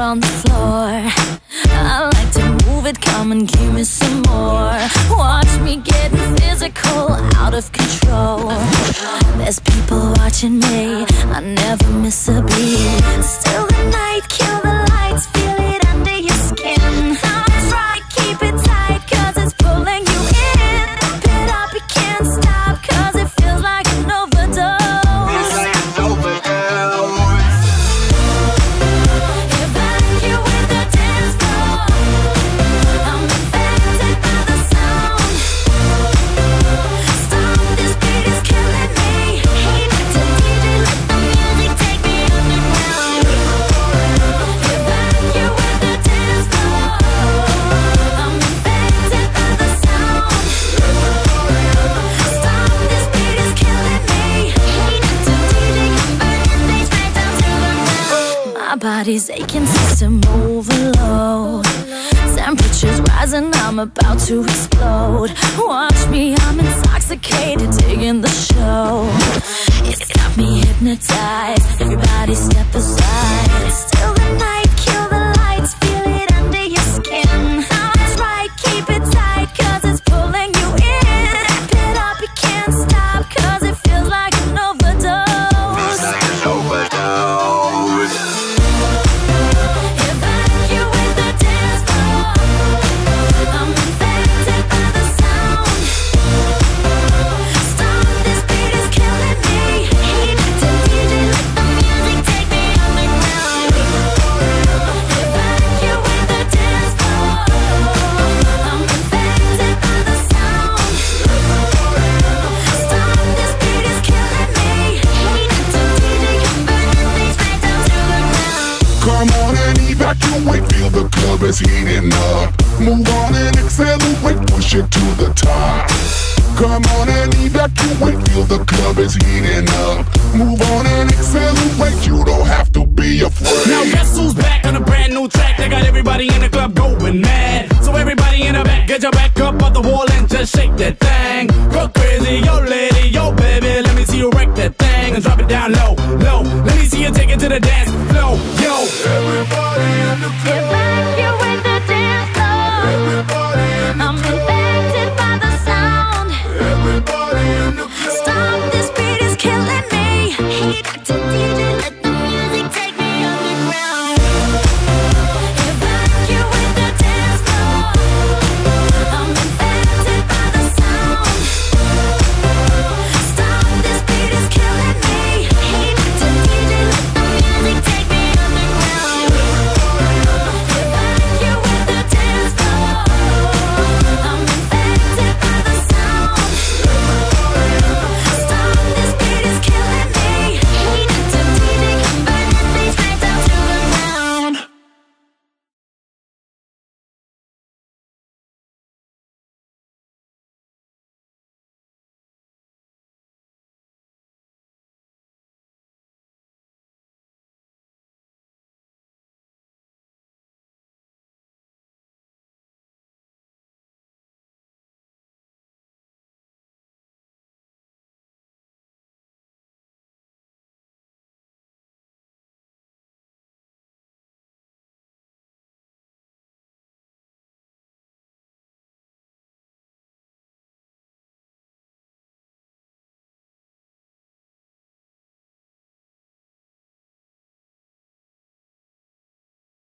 on the floor. I like to move it, come and give me some more. Watch me getting physical, out of control. There's people watching me, I never miss a beat. Still the night, kill the lights, feel it under your skin. Try, keep it tight, cause it's pulling you in. Pump it up, you can't stop, cause it feels like an overdose. Evacuate the dance floor. I'm infected by the sound. Stop, this beat is killing me. Hey, Dr. DJ, let the music take me underground. Evacuate the dance floor. I'm infected by the sound. Stop, this beat is killing me. Hey, Dr. DJ, convert your things right down to the ground. My body's aching, system overload. Temperature's rising, I'm about to explode. Watch me, I'm intoxicated, digging the show. It's got me hypnotized, everybody step aside. Still the night, kill the lights, feel it under your skin. That's right, keep it tight, cause it's pulling you in. Wrap it up, you can't stop, cause it feels like an overdose. Evacuate the dance floor. I'm infected by the sound. Stop, this beat is killing me. Hey, Dr. DJ, let the music take me underground. Evacuate the dance floor. I'm infected by the sound. Stop, this beat is killing me. Hey, Dr. DJ, convert your things right down to the ground. Come on and evacuate, feel the club is heating up. Move on and accelerate, push it to the top. Come on and evacuate, feel the club is heating up. Move on and accelerate, you don't have to be afraid. Now guess who's back on a brand new track? They got everybody in the club going mad. So everybody in the back, get your back up off the wall and just shake that thing.